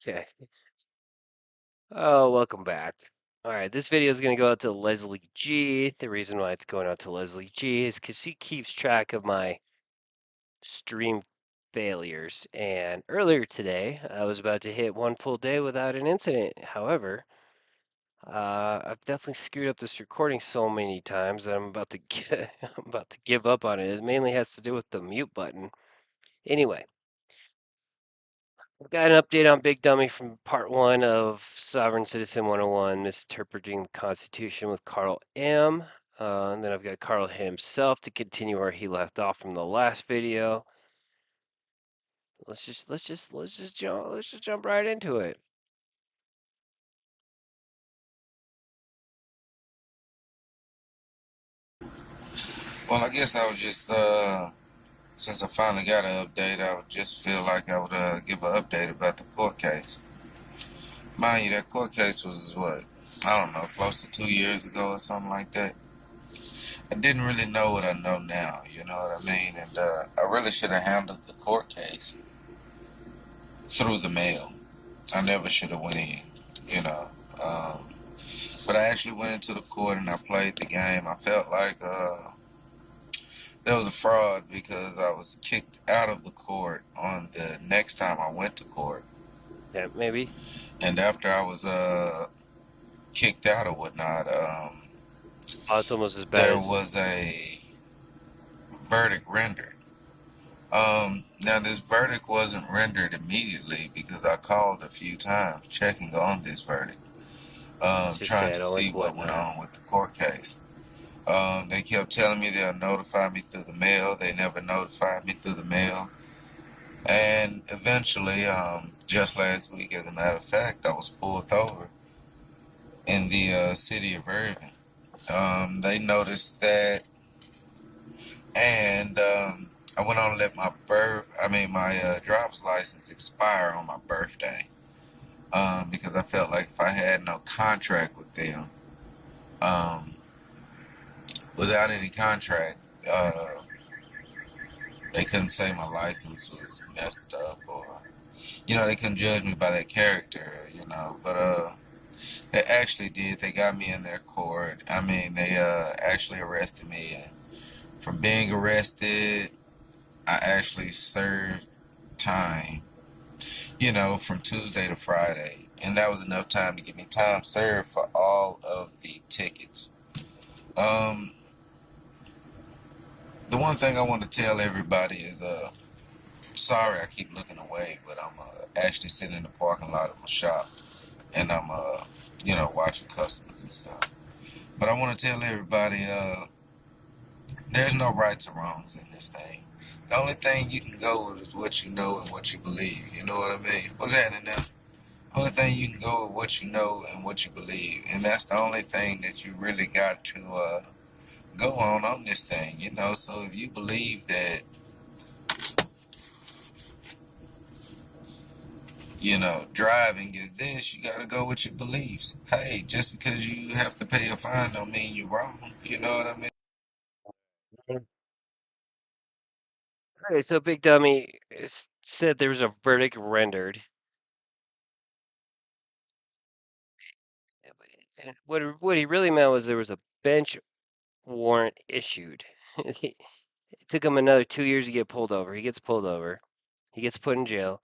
Okay. Oh, welcome back. All right, this video is going to go out to Leslie G. The reason why it's going out to Leslie G is because she keeps track of my stream failures. And earlier today, I was about to hit one full day without an incident. However, I've definitely screwed up this recording so many times that I'm about to I'm about to give up on it. It mainly has to do with the mute button. Anyway, I've got an update on Big Dummy from part one of Sovereign Citizen 101, Misinterpreting the Constitution with Carl M. And then I've got Carl himself to continue where he left off from the last video. Let's just jump right into it. Well, I guess I would just, since I finally got an update, I would just feel like I would give an update about the court case. Mind you, that court case was what, I don't know, close to 2 years ago or something like that. I didn't really know what I know now, you know what I mean? And I really should have handled the court case through the mail. I never should have went in, you know. Um, but I actually went into the court and I played the game. I felt like there was a fraud because I was kicked out of the court on the next time I went to court. Yeah, maybe. And after I was kicked out or whatnot, Oh, it's almost as bad there as. was a verdict rendered. Now this verdict wasn't rendered immediately because I called a few times checking on this verdict, Let's just trying say I to don't see like what went whatnot. on with the court case. They kept telling me they'll notify me through the mail. They never notified me through the mail. And eventually, just last week, as a matter of fact, I was pulled over in the city of Irving. They noticed that, and I went on to let my driver's license expire on my birthday because I felt like if I had no contract with them, um, without any contract, they couldn't say my license was messed up or they couldn't judge me by that character, But they actually did. They got me in their court. I mean, they actually arrested me. And from being arrested, I actually served time, from Tuesday to Friday. And that was enough time to give me time served for all of the tickets. Um, the one thing I want to tell everybody is, sorry I keep looking away, but I'm actually sitting in the parking lot of my shop and I'm watching customers and stuff. But I want to tell everybody, there's no rights or wrongs in this thing. The only thing you can go with is what you know and what you believe. You know what I mean? What's happening now? The only thing you can go with what you know and what you believe, and that's the only thing that you really got to go on this thing. So if you believe that driving is this, you gotta go with your beliefs. Hey, just because you have to pay a fine don't mean you're wrong. You know what I mean? Okay, so Big Dummy said there was a verdict rendered. And what he really meant was there was a bench warrant issued. It took him another 2 years to get pulled over. He gets pulled over. He gets put in jail.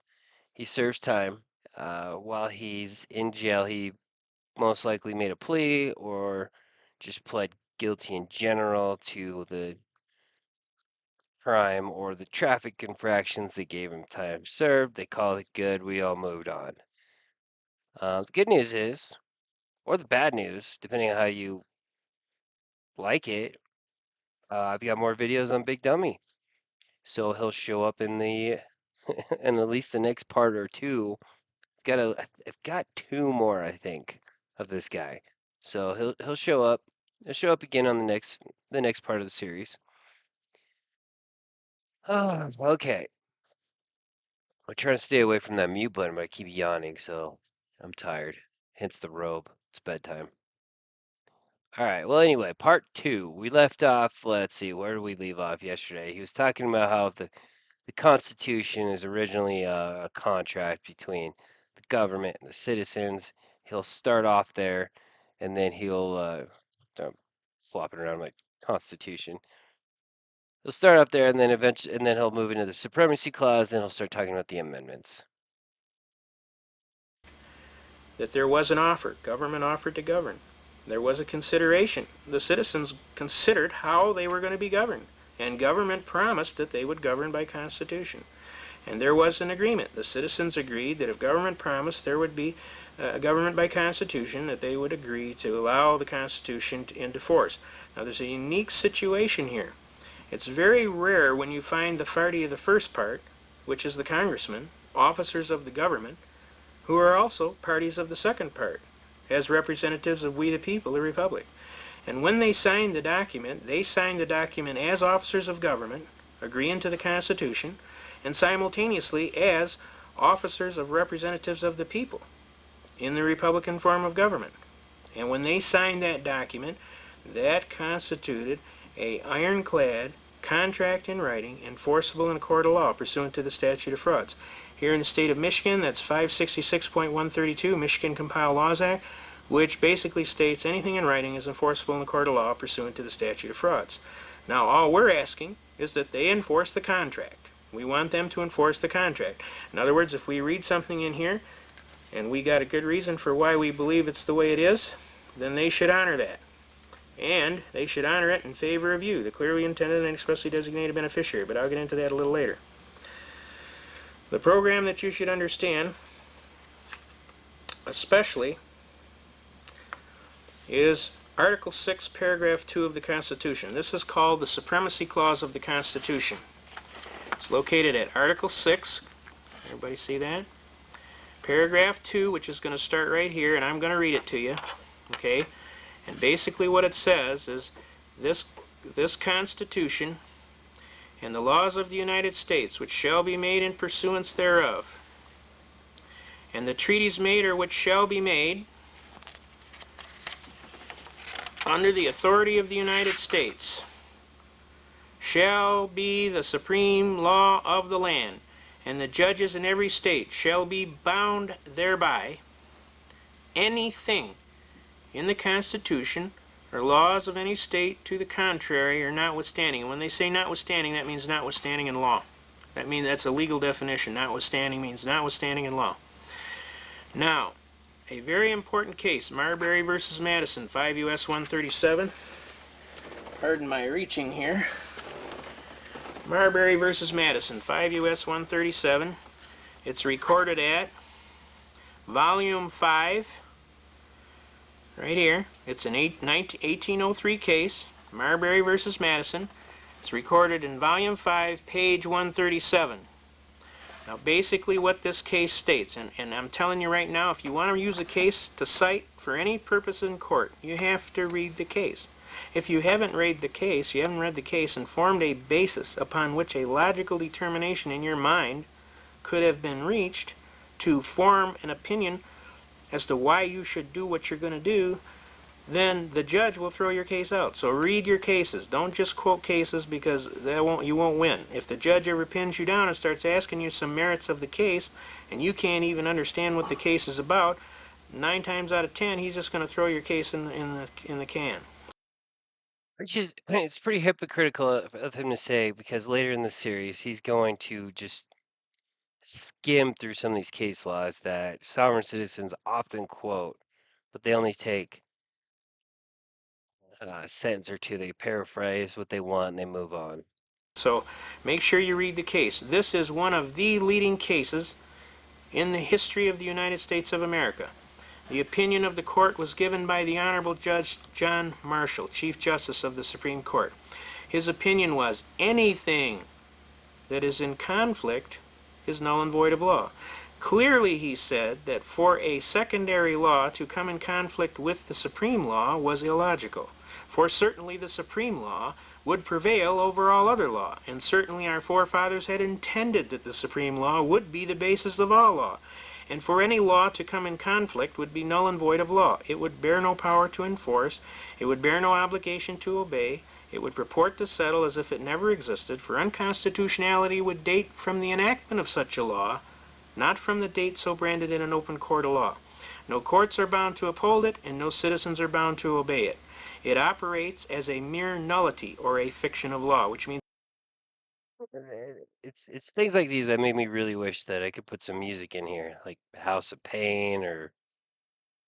He serves time. While he's in jail, he most likely made a plea or just pled guilty in general to the crime or the traffic infractions. They gave him time served. They called it good. We all moved on. The good news is, or the bad news, depending on how you like it, I've got more videos on Big Dummy. So he'll show up in the in at least the next part or two. I've got two more, I think, of this guy. So he'll show up. He'll show up again on the next part of the series. Oh, okay. I'm trying to stay away from that mute button, but I keep yawning, so I'm tired. Hence the robe. It's bedtime. All right. Well, anyway, part two. We left off. Let's see. Where did we leave off yesterday? He was talking about how the Constitution is originally a contract between the government and the citizens. He'll start off there, and then I'm flopping around like Constitution. He'll start up there, and then eventually, and then he'll move into the supremacy clause. Then he'll start talking about the amendments. That there was an offer. Government offered to govern. There was a consideration. The citizens considered how they were going to be governed. And government promised that they would govern by Constitution. And there was an agreement. The citizens agreed that if government promised there would be a government by Constitution, that they would agree to allow the Constitution into force. Now there's a unique situation here. It's very rare when you find the party of the first part, which is the congressmen, officers of the government, who are also parties of the second part, as representatives of we the people, the republic. And when they signed the document, they signed the document as officers of government, agreeing to the Constitution, and simultaneously as officers of representatives of the people in the Republican form of government. And when they signed that document, that constituted a ironclad contract in writing, enforceable in a court of law pursuant to the statute of frauds. Here in the state of Michigan, that's 566.132, Michigan Compiled Laws Act, which basically states anything in writing is enforceable in the court of law pursuant to the statute of frauds. Now, all we're asking is that they enforce the contract. We want them to enforce the contract. In other words, if we read something in here, and we got a good reason for why we believe it's the way it is, then they should honor that. And they should honor it in favor of you, the clearly intended and expressly designated beneficiary, but I'll get into that a little later. The program that you should understand, especially, is Article 6, Paragraph 2 of the Constitution. This is called the Supremacy Clause of the Constitution. It's located at Article 6. Everybody see that? Paragraph 2, which is going to start right here, and I'm going to read it to you. Okay? And basically what it says is this Constitution and the laws of the United States, which shall be made in pursuance thereof, and the treaties made or which shall be made under the authority of the United States, shall be the supreme law of the land, and the judges in every state shall be bound thereby. Anything in the Constitution or laws of any state to the contrary or notwithstanding. And when they say notwithstanding, that means notwithstanding in law. That means that's a legal definition. Notwithstanding means notwithstanding in law. Now, a very important case, Marbury versus Madison, 5 U.S. 137. Pardon my reaching here. Marbury versus Madison, 5 U.S. 137. It's recorded at Volume 5, right here. It's an 1803 case, Marbury versus Madison. It's recorded in Volume 5, page 137. Now basically what this case states, and I'm telling you right now, if you want to use a case to cite for any purpose in court, you have to read the case. If you haven't read the case, and formed a basis upon which a logical determination in your mind could have been reached to form an opinion as to why you should do what you're going to do, then the judge will throw your case out. So read your cases. Don't just quote cases, because you won't win. If the judge ever pins you down and starts asking you some merits of the case, and you can't even understand what the case is about, 9 times out of 10, he's just going to throw your case in the can. Which is, it's pretty hypocritical of him to say, because later in the series, he's going to just skim through some of these case laws that sovereign citizens often quote, but they only take a sentence or two. They paraphrase what they want and they move on. So make sure you read the case. This is one of the leading cases in the history of the United States of America. The opinion of the court was given by the Honorable Judge John Marshall, Chief Justice of the Supreme Court. His opinion was anything that is in conflict is null and void of law. Clearly, he said that for a secondary law to come in conflict with the supreme law was illogical. For certainly the supreme law would prevail over all other law, and certainly our forefathers had intended that the supreme law would be the basis of all law. And for any law to come in conflict would be null and void of law. It would bear no power to enforce, it would bear no obligation to obey, it would purport to settle as if it never existed, for unconstitutionality would date from the enactment of such a law, not from the date so branded in an open court of law. No courts are bound to uphold it, and no citizens are bound to obey it. It operates as a mere nullity or a fiction of law, which means It's things like these that make me really wish that I could put some music in here, like House of Pain or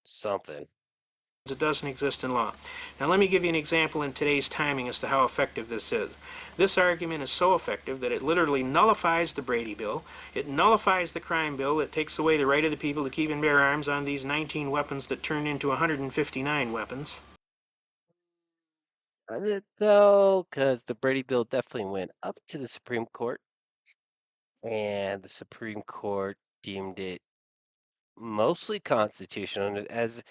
something. it doesn't exist in law. Now let me give you an example in today's timing as to how effective this is. This argument is so effective that it literally nullifies the Brady Bill. It nullifies the crime bill that takes away the right of the people to keep and bear arms on these 19 weapons that turn into 159 weapons. Though, because the Brady Bill definitely went up to the Supreme Court, and the Supreme Court deemed it mostly constitutional. And as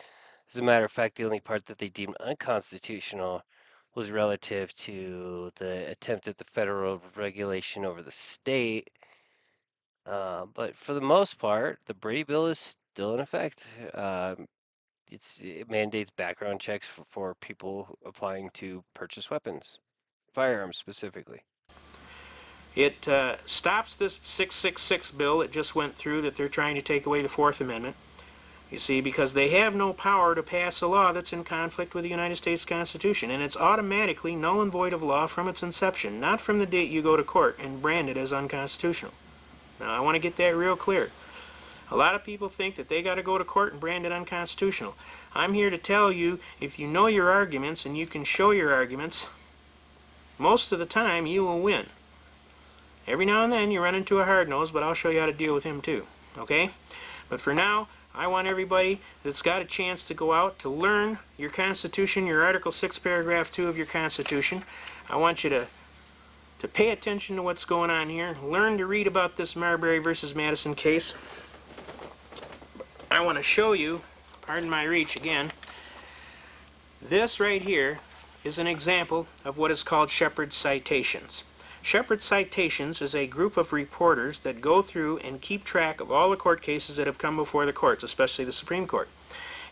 a matter of fact, the only part that they deemed unconstitutional was relative to the attempt at the federal regulation over the state. But for the most part, the Brady Bill is still in effect. It mandates background checks for people applying to purchase weapons, firearms specifically. It stops this 666 bill that just went through that they're trying to take away the Fourth Amendment. You see, because they have no power to pass a law that's in conflict with the United States Constitution, and it's automatically null and void of law from its inception, not from the date you go to court and brand it as unconstitutional. Now, I want to get that real clear. A lot of people think that they got to go to court and brand it unconstitutional. I'm here to tell you, if you know your arguments and you can show your arguments, most of the time you will win. Every now and then you run into a hard nose, but I'll show you how to deal with him too. Okay? But for now, I want everybody that's got a chance to go out to learn your Constitution, your Article 6, Paragraph 2 of your Constitution. I want you to pay attention to what's going on here. Learn to read about this Marbury versus Madison case. I want to show you, pardon my reach again, this right here is an example of what is called Shepard's citations. Shepard's citations is a group of reporters that go through and keep track of all the court cases that have come before the courts, especially the Supreme Court.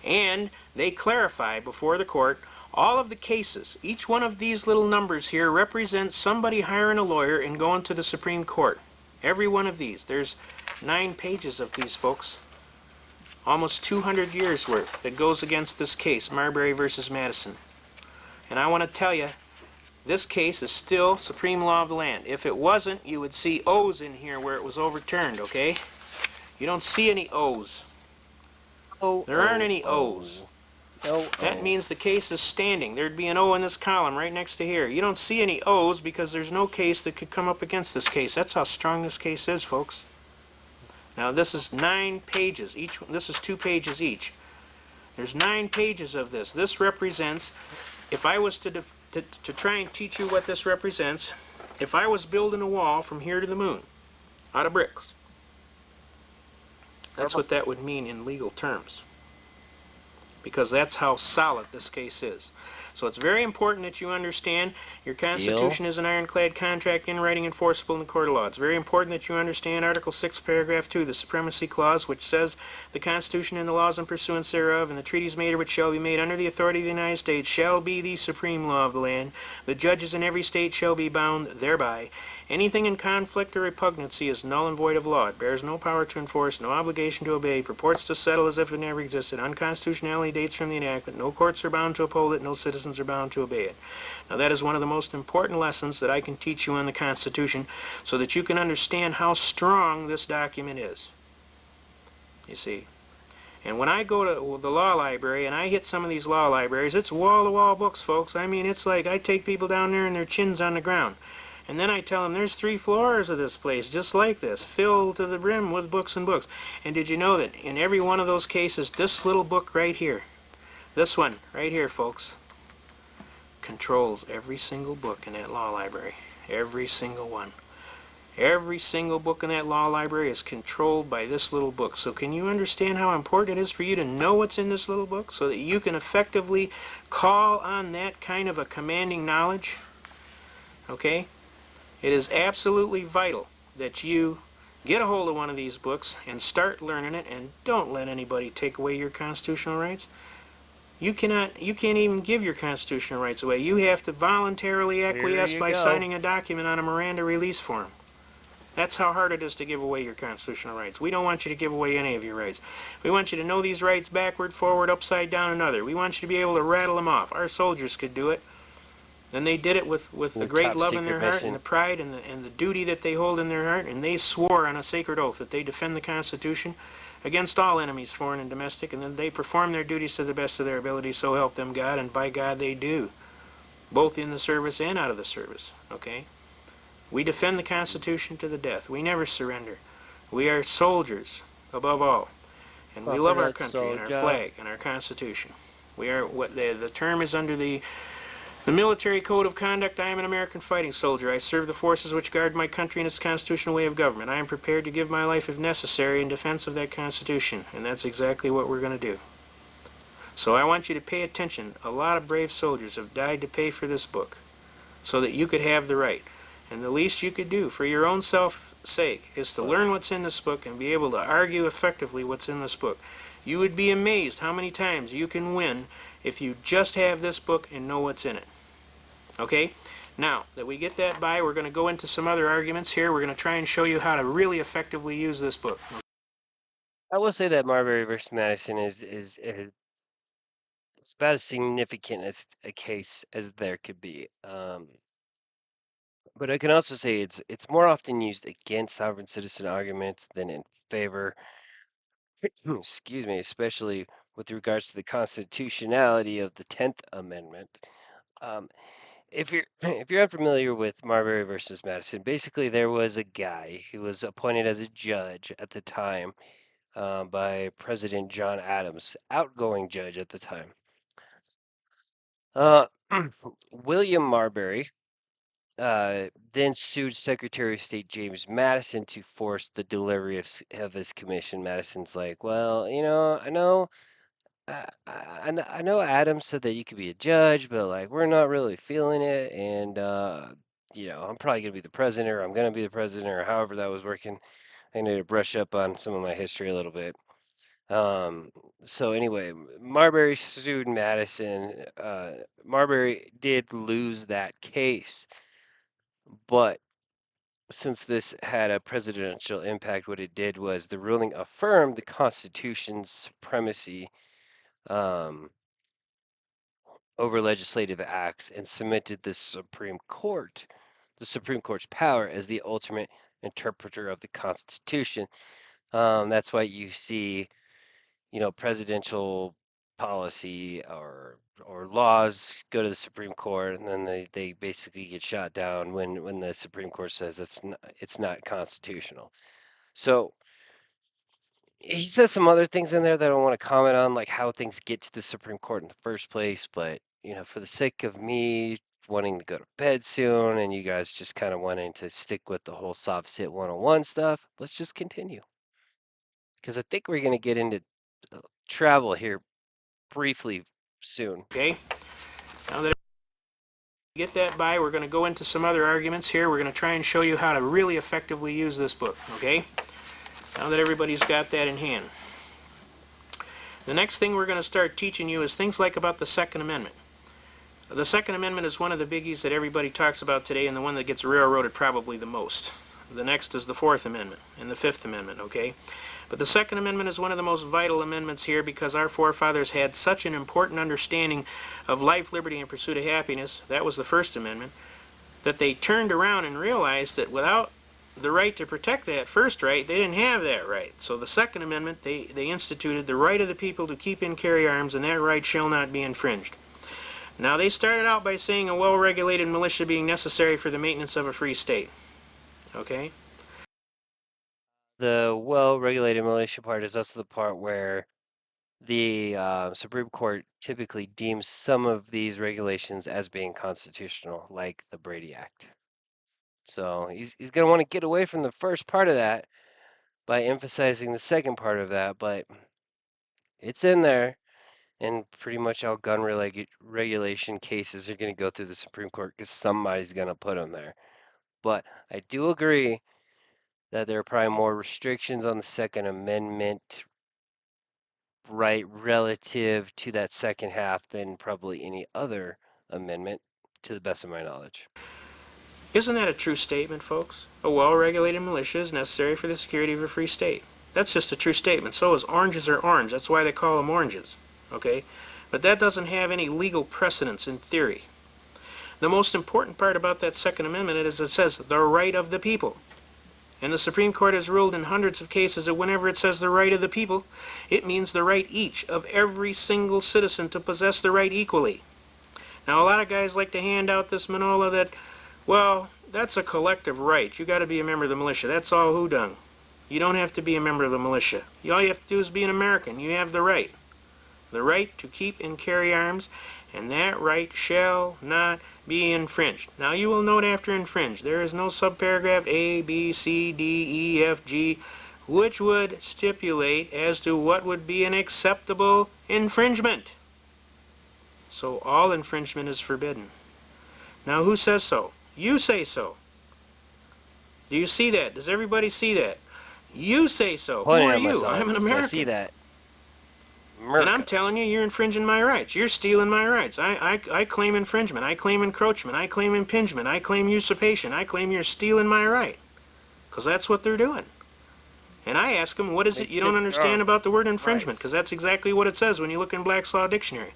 And they clarify before the court all of the cases. Each one of these little numbers here represents somebody hiring a lawyer and going to the Supreme Court. Every one of these. There's 9 pages of these, folks. Almost 200 years worth that goes against this case, Marbury versus Madison. And I want to tell you, this case is still supreme law of the land. If it wasn't, you would see O's in here where it was overturned, okay? You don't see any O's. There aren't any O's. That means the case is standing. There'd be an O in this column right next to here. You don't see any O's because there's no case that could come up against this case. That's how strong this case is, folks. Now this is 9 pages. This is 2 pages each. There's 9 pages of this. This represents, if I was to try and teach you what this represents, if I was building a wall from here to the moon out of bricks, that's what that would mean in legal terms, because that's how solid this case is. So it's very important that you understand your Constitution is an ironclad contract in writing enforceable in the court of law. It's very important that you understand Article 6, Paragraph 2, the Supremacy Clause, which says the Constitution and the laws in pursuance thereof and the treaties made or which shall be made under the authority of the United States shall be the supreme law of the land. The judges in every state shall be bound thereby. Anything in conflict or repugnancy is null and void of law. It bears no power to enforce, no obligation to obey, purports to settle as if it never existed. Unconstitutionality dates from the enactment. No courts are bound to uphold it. No citizens are bound to obey it. Now that is one of the most important lessons that I can teach you on the Constitution so that you can understand how strong this document is. You see. And when I go to the law library and I hit some of these law libraries, it's wall-to-wall books, folks. I mean, it's like I take people down there and their chin's on the ground. And then I tell them there's 3 floors of this place just like this, filled to the brim with books and books. And did you know that in every one of those cases, this little book right here, this one right here, folks, controls every single book in that law library. Every single one. Every single book in that law library is controlled by this little book. So can you understand how important it is for you to know what's in this little book so that you can effectively call on that kind of a commanding knowledge? Okay? It is absolutely vital that you get a hold of one of these books and start learning it, and don't let anybody take away your constitutional rights. You can't even give your constitutional rights away. You have to voluntarily acquiesce by signing a document on a Miranda release form. That's how hard it is to give away your constitutional rights. We don't want you to give away any of your rights. We want you to know these rights backward, forward, upside down, and other. We want you to be able to rattle them off. Our soldiers could do it. And they did it with the The great top love in secret their heart and mission. the pride and the duty that they hold in their heart. And they swore on a sacred oath that they defend the Constitution against all enemies, foreign and domestic, and then they perform their duties to the best of their ability, so help them God, and by God they do, both in the service and out of the service, okay? We defend the Constitution to the death. We never surrender. We are soldiers, above all, and we love our Corporate country and our soldier. flag and our Constitution. We are, what the term is under the military code of conduct. I am an American fighting soldier. I serve the forces which guard my country and its constitutional way of government. I am prepared to give my life if necessary in defense of that Constitution, and that's exactly what we're going to do. So I want you to pay attention. A lot of brave soldiers have died to pay for this book so that you could have the right. And the least you could do for your own self's sake is to learn what's in this book and be able to argue effectively what's in this book. You would be amazed how many times you can win if you just have this book and know what's in it. Okay? Now that we get that by, we're going to go into some other arguments here. We're going to try and show you how to really effectively use this book. I will say that Marbury versus Madison is it's about as significant as a case as there could be. But I can also say it's more often used against sovereign citizen arguments than in favor. Excuse me, especially with regards to the constitutionality of the 10th Amendment. Um, if you're if you're unfamiliar with Marbury versus Madison, basically there was a guy who was appointed as a judge at the time by President John Adams, outgoing judge at the time. Uh, William Marbury then sued Secretary of State James Madison to force the delivery of his commission. Madison's like, well, I know Adam said that you could be a judge, but like we're not really feeling it, and I'm probably gonna be the president, or I'm gonna be the president, or however that was working. I need to brush up on some of my history a little bit. So anyway, Marbury sued Madison. Marbury did lose that case, but since this had a presidential impact, what it did was the ruling affirmed the Constitution's supremacy um, over legislative acts and cemented the Supreme Court's power as the ultimate interpreter of the Constitution. That's why you see, presidential policy or laws go to the Supreme Court, and then they basically get shot down when the Supreme Court says it's not constitutional. So he says some other things in there that I don't want to comment on, like how things get to the Supreme Court in the first place. But, for the sake of me wanting to go to bed soon and you guys just kind of wanting to stick with the whole soft sit 101 stuff, let's just continue. Because I think we're going to get into travel here briefly soon. Okay? Now that we get that by, we're going to go into some other arguments here. We're going to try and show you how to really effectively use this book. Okay? Now that everybody's got that in hand. The next thing we're going to start teaching you is things like about the Second Amendment. The Second Amendment is one of the biggies that everybody talks about today, and the one that gets railroaded probably the most. The next is the Fourth Amendment and the Fifth Amendment, okay? But the Second Amendment is one of the most vital amendments here because our forefathers had such an important understanding of life, liberty, and pursuit of happiness, that was the First Amendment, that they turned around and realized that without the right to protect that first right, they didn't have that right. So the Second Amendment, they instituted the right of the people to keep and carry arms, and that right shall not be infringed. Now, they started out by saying a well-regulated militia being necessary for the maintenance of a free state. Okay? The well-regulated militia part is also the part where the Supreme Court typically deems some of these regulations as being constitutional, like the Brady Act. So he's going to want to get away from the first part of that by emphasizing the second part of that, but it's in there. And pretty much all gun regulation cases are going to go through the Supreme Court because somebody's going to put them there. But I do agree that there are probably more restrictions on the Second Amendment, right, relative to that second half than probably any other amendment, to the best of my knowledge. Isn't that a true statement, folks? A well-regulated militia is necessary for the security of a free state. That's just a true statement. So is oranges are orange. That's why they call them oranges. Okay? But that doesn't have any legal precedence in theory. The most important part about that Second Amendment is it says the right of the people. And the Supreme Court has ruled in hundreds of cases that whenever it says the right of the people, it means the right each of every single citizen to possess the right equally. Now, a lot of guys like to hand out this manola that, well, that's a collective right. You got to be a member of the militia. That's all hoodoo. You don't have to be a member of the militia. All you have to do is be an American. You have the right. The right to keep and carry arms, and that right shall not be infringed. Now you will note after infringe, there is no subparagraph A, B, C, D, E, F, G, which would stipulate as to what would be an acceptable infringement. So all infringement is forbidden. Now who says so? You say so. Do you see that? Does everybody see that? You say so. Who Pointing are at you? myself, I'm an so I see American. that. And I'm America. telling you, you're infringing my rights. You're stealing my rights. I claim infringement. I claim encroachment. I claim impingement. I claim usurpation. I claim you're stealing my right. Because that's what they're doing. And I ask them, what is it you don't understand about the word infringement? Because that's exactly what it says when you look in Black's Law Dictionary.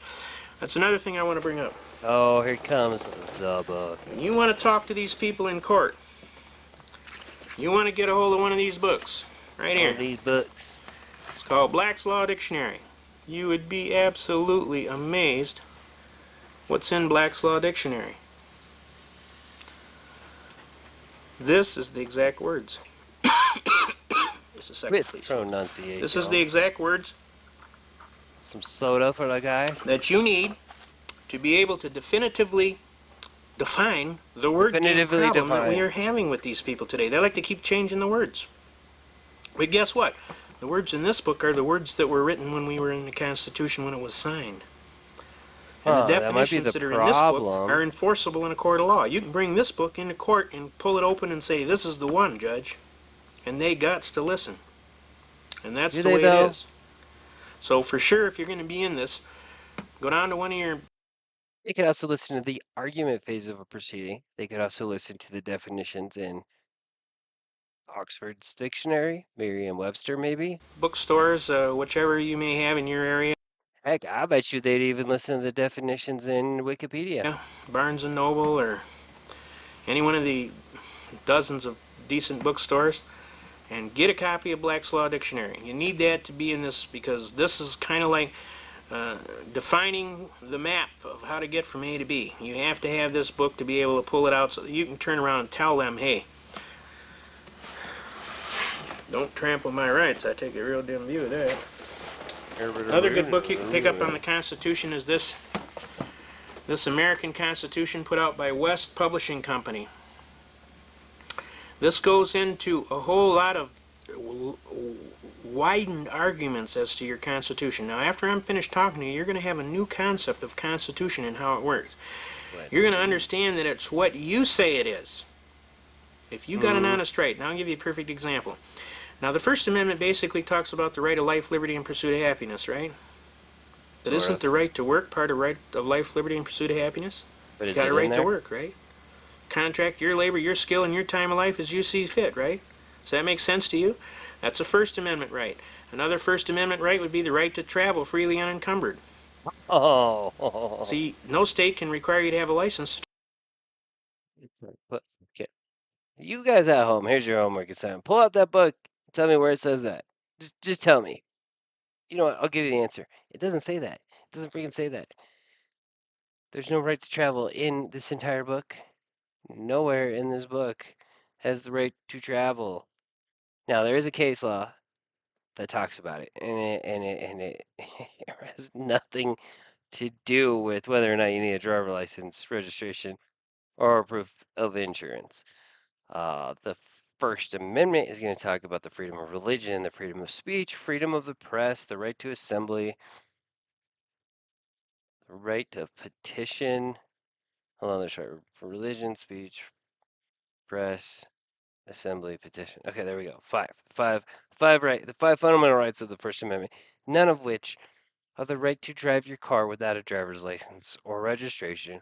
That's another thing I want to bring up. Oh, here comes the book. When you want to talk to these people in court, you want to get a hold of one of these books. Right All here. these books. It's called Black's Law Dictionary. You would be absolutely amazed what's in Black's Law Dictionary. This is the exact words. Just a second, With please. pronunciation. This is the exact words Some soda for the guy. that you need to be able to definitively define the word game problem that we are having with these people today. They like to keep changing the words. But guess what? The words in this book are the words that were written when we were in the Constitution when it was signed. And the definitions that are in this book are enforceable in a court of law. You can bring this book into court and pull it open and say, this is the one, Judge. And they gots to listen. And that's the way it is. So for sure, if you're going to be in this, go down to one of your... They could also listen to the argument phase of a proceeding. They could also listen to the definitions in Oxford's dictionary, Merriam-Webster maybe. bookstores, whichever you may have in your area. Heck, I bet you they'd even listen to the definitions in Wikipedia. Yeah, Barnes & Noble or any one of the dozens of decent bookstores, and get a copy of Black's Law Dictionary. You need that to be in this because this is kind of like defining the map of how to get from A to B. You have to have this book to be able to pull it out so that you can turn around and tell them, hey, don't trample my rights. I take a real dim view of that. Another good book you can pick up on the Constitution is this American Constitution put out by West Publishing Company. This goes into a whole lot of widened arguments as to your Constitution. Now, after I'm finished talking to you, you're going to have a new concept of Constitution and how it works. You're going to understand that it's what you say it is. If you got an honest right, now I'll give you a perfect example. Now, the First Amendment basically talks about the right of life, liberty, and pursuit of happiness, right? But isn't the right to work part of right of life, liberty, and pursuit of happiness? You got a right to work, right? Contract your labor, your skill, and your time of life as you see fit, right? Does that make sense to you? That's a First Amendment right. Another First Amendment right would be the right to travel freely unencumbered. Oh. See, no state can require you to have a license. Okay. You guys at home, here's your homework assignment. Pull out that book. Tell me where it says that. Just tell me. You know what? I'll give you the answer. It doesn't say that. It doesn't freaking say that. There's no right to travel in this entire book. Nowhere in this book has the right to travel. Now there is a case law that talks about it, and it has nothing to do with whether or not you need a driver license, registration, or proof of insurance. The First Amendment is going to talk about the freedom of religion, the freedom of speech, freedom of the press, the right to assembly, the right to petition. Hold on, there's right for religion, speech, press, assembly, petition. Okay, there we go. The five fundamental rights of the First Amendment, none of which are the right to drive your car without a driver's license or registration,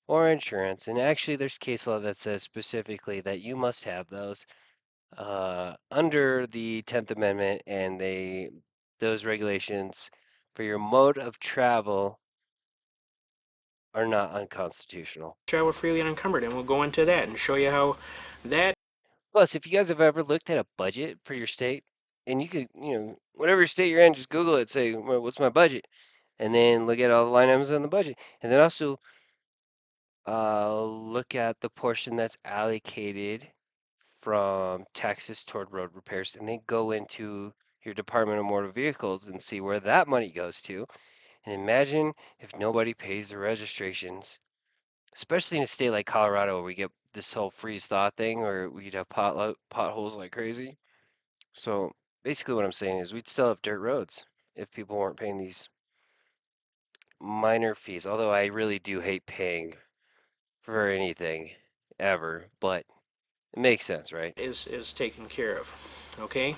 or insurance. And actually, there's case law that says specifically that you must have those under the 10th Amendment, and those regulations for your mode of travel are not unconstitutional. Travel freely and unencumbered, and we'll go into that and show you how that Plus, if you guys have ever looked at a budget for your state, and you could, whatever state you're in, just Google it, say, well, what's my budget? And then look at all the line items on the budget. And then also look at the portion that's allocated from taxes toward road repairs, and then go into your Department of Motor Vehicles and see where that money goes to. And imagine if nobody pays the registrations, especially in a state like Colorado where we get this whole freeze thaw thing, where we'd have potholes like crazy. So basically, what I'm saying is we'd still have dirt roads if people weren't paying these minor fees. Although I really do hate paying for anything ever, but it makes sense, right? is taken care of. Okay?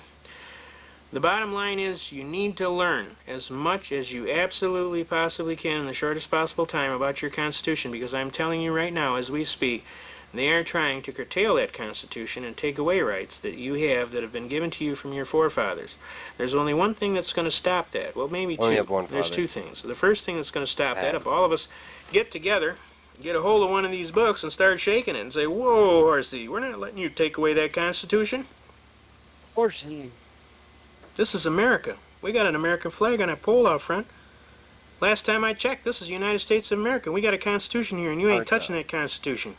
The bottom line is you need to learn as much as you absolutely possibly can in the shortest possible time about your Constitution, because I'm telling you right now as we speak, they are trying to curtail that Constitution and take away rights that you have that have been given to you from your forefathers. There's only one thing that's going to stop that. Well, maybe Only two. have one There's father. two things. The first thing that's going to stop that, Adam. if all of us get together, get a hold of one of these books and start shaking it and say, whoa, Horsey, we're not letting you take away that Constitution. Horsey. This is America. We got an American flag on that pole out front. Last time I checked, this is the United States of America. We got a Constitution here, and you ain't touching that Constitution.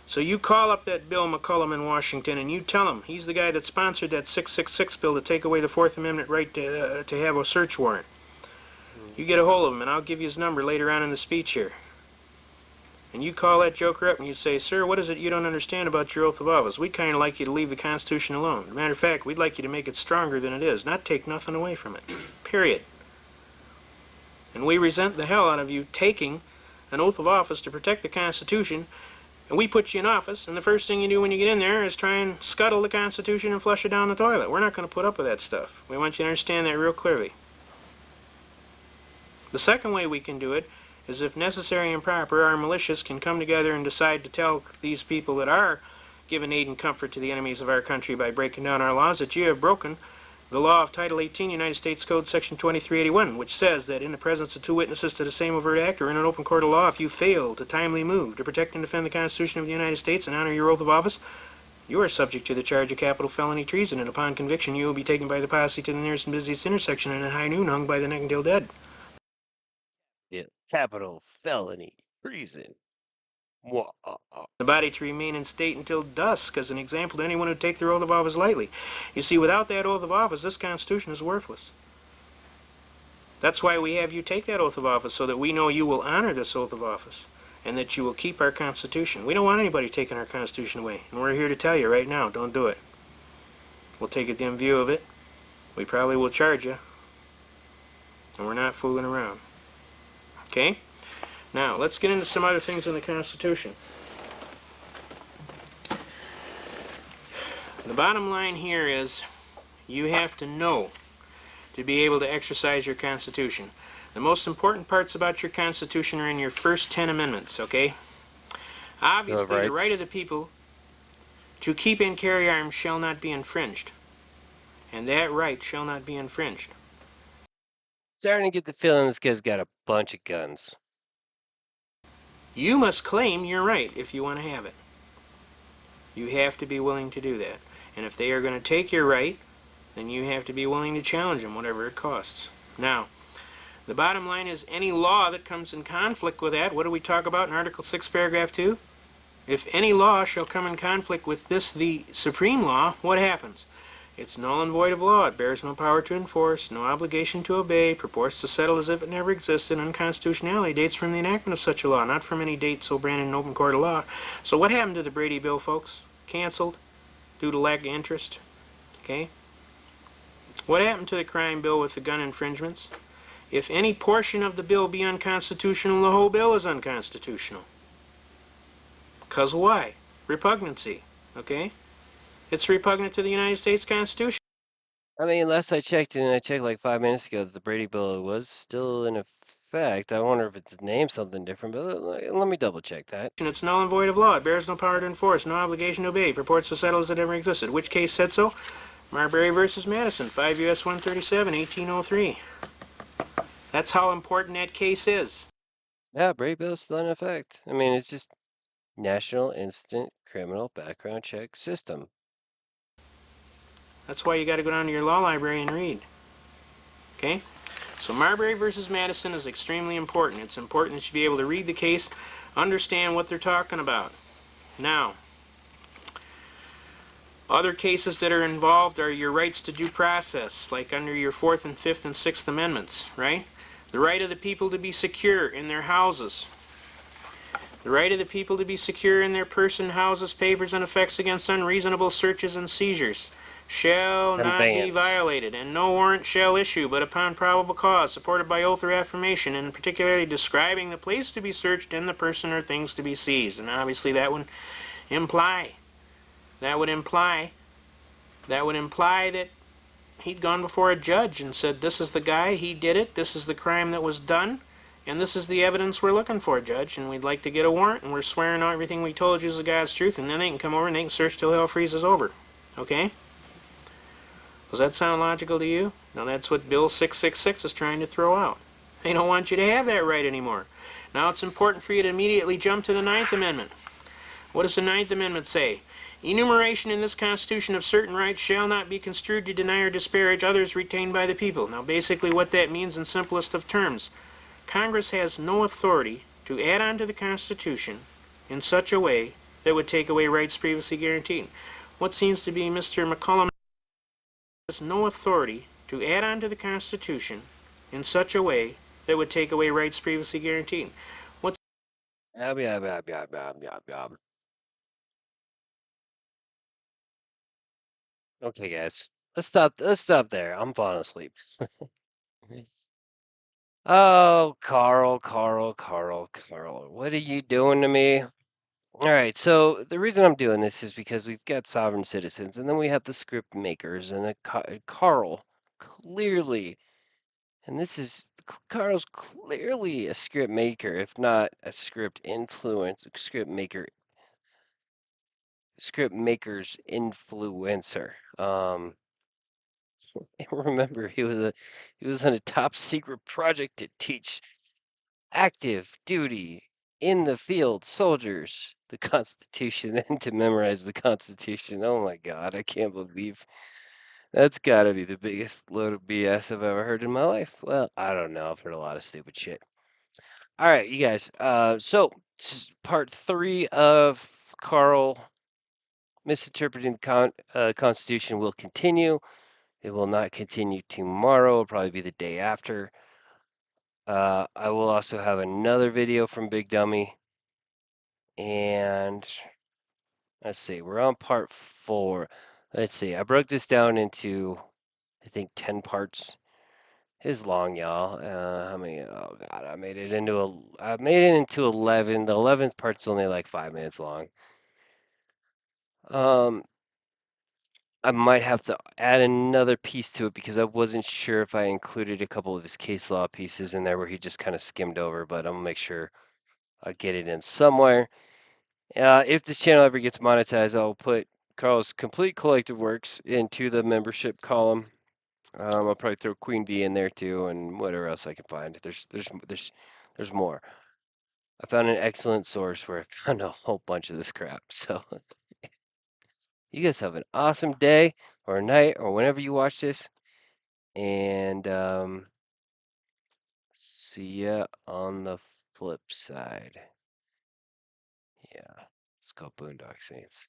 So you call up that Bill McCullum in Washington, and you tell him he's the guy that sponsored that 666 bill to take away the Fourth Amendment right to have a search warrant. You get a hold of him, and I'll give you his number later on in the speech here. And you call that joker up and you say, sir, what is it you don't understand about your oath of office? We'd kind of like you to leave the Constitution alone. As a matter of fact, we'd like you to make it stronger than it is, not take nothing away from it. Period. And we resent the hell out of you taking an oath of office to protect the Constitution, and we put you in office, and the first thing you do when you get in there is try and scuttle the Constitution and flush it down the toilet. We're not going to put up with that stuff. We want you to understand that real clearly. The second way we can do it is, if necessary and proper, our militias can come together and decide to tell these people that are giving aid and comfort to the enemies of our country by breaking down our laws that you have broken the law of Title 18, United States Code, Section 2381, which says that in the presence of two witnesses to the same overt act or in an open court of law, if you fail to timely move to protect and defend the Constitution of the United States and honor your oath of office, you are subject to the charge of capital felony treason, and upon conviction you will be taken by the posse to the nearest and busiest intersection and at high noon hung by the neck until dead. Yeah. Capital felony treason. The body to remain in state until dusk, as an example to anyone who take their oath of office lightly. You see, without that oath of office, this Constitution is worthless. That's why we have you take that oath of office, so that we know you will honor this oath of office and that you will keep our Constitution. We don't want anybody taking our Constitution away, and we're here to tell you right now, don't do it. We'll take a dim view of it. We probably will charge you, and we're not fooling around. Okay? Now, let's get into some other things in the Constitution. The bottom line here is you have to know to be able to exercise your Constitution. The most important parts about your Constitution are in your first 10 amendments, okay? Obviously, the right of the people to keep and carry arms shall not be infringed. And that right shall not be infringed. Starting to get the feeling this guy's got a bunch of guns. You must claim your right if you want to have it. You have to be willing to do that. And if they are going to take your right, then you have to be willing to challenge them, whatever it costs. Now, the bottom line is any law that comes in conflict with that, what do we talk about in Article 6, Paragraph 2? If any law shall come in conflict with this, the supreme law, what happens? It's null and void of law. It bears no power to enforce, no obligation to obey, purports to settle as if it never existed. Unconstitutionality dates from the enactment of such a law, not from any date so branded in open court of law. So what happened to the Brady Bill, folks? Canceled due to lack of interest. Okay? What happened to the crime bill with the gun infringements? If any portion of the bill be unconstitutional, the whole bill is unconstitutional. Because why? Repugnancy. Okay? It's repugnant to the United States Constitution. I mean, last I checked, and I checked like 5 minutes ago, the Brady Bill was still in effect. I wonder if it's named something different, but let me double check that. It's null and void of law. It bears no power to enforce, no obligation to obey. Purports to settle as it never existed. Which case said so? Marbury versus Madison, 5 U.S. 137, 1803. That's how important that case is. Yeah, Brady Bill's still in effect. I mean, it's just National Instant Criminal Background Check System. That's why you got to go down to your law library and read. Okay? So Marbury versus Madison is extremely important. It's important that you be able to read the case, understand what they're talking about. Now, other cases that are involved are your rights to due process, like under your 4th and 5th and 6th Amendments, right? The right of the people to be secure in their houses. The right of the people to be secure in their person, houses, papers, and effects against unreasonable searches and seizures shall not be Conveyance. violated, and no warrant shall issue but upon probable cause, supported by oath or affirmation, and particularly describing the place to be searched and the person or things to be seized. And obviously that would imply that he'd gone before a judge and said, this is the guy, he did it, this is the crime that was done, and this is the evidence we're looking for, Judge, and we'd like to get a warrant, and we're swearing on everything we told you is the God's truth, and then they can come over and they can search till hell freezes over. Okay? Does that sound logical to you? Now that's what Bill 666 is trying to throw out. They don't want you to have that right anymore. Now it's important for you to immediately jump to the 9th Amendment. What does the 9th Amendment say? Enumeration in this Constitution of certain rights shall not be construed to deny or disparage others retained by the people. Now basically what that means in simplest of terms, Congress has no authority to add on to the Constitution in such a way that would take away rights previously guaranteed. What seems to be Mr. McCollum has no authority to add on to the Constitution in such a way that would take away rights previously guaranteed. What's Yab, yab, yab, yab, yab, yab, yab. Okay, guys. Let's stop there. I'm falling asleep. Oh, Carl, Carl, Carl, Carl. What are you doing to me? All right, so the reason I'm doing this is because we've got sovereign citizens, and then we have the script makers, and Carl clearly, and this is Carl's clearly a script maker, if not a script maker's influencer. Remember, he was on a top secret project to teach active duty in the field soldiers the Constitution and to memorize the Constitution. Oh my God, I can't believe that's got to be the biggest load of BS I've ever heard in my life. Well, I don't know. I've heard a lot of stupid shit. All right, you guys. So this is part 3 of Carl misinterpreting the Constitution will continue. It will not continue tomorrow. It'll probably be the day after. I will also have another video from Big Dummy. And let's see, we're on part 4. Let's see, I broke this down into, I think, 10 parts. It's long, y'all. How many? Oh God, I made it into 11. The 11th part's only like 5 minutes long. Um, I might have to add another piece to it because I wasn't sure if I included a couple of his case law pieces in there where he just kind of skimmed over, but I'm gonna make sure I get it in somewhere. If this channel ever gets monetized, I'll put Carl's complete collective works into the membership column. I'll probably throw Queen Bee in there too, and whatever else I can find. There's more. I found an excellent source where I found a whole bunch of this crap. So you guys have an awesome day or night or whenever you watch this, and see ya on the flip side. Yeah, let's go Boondock Saints.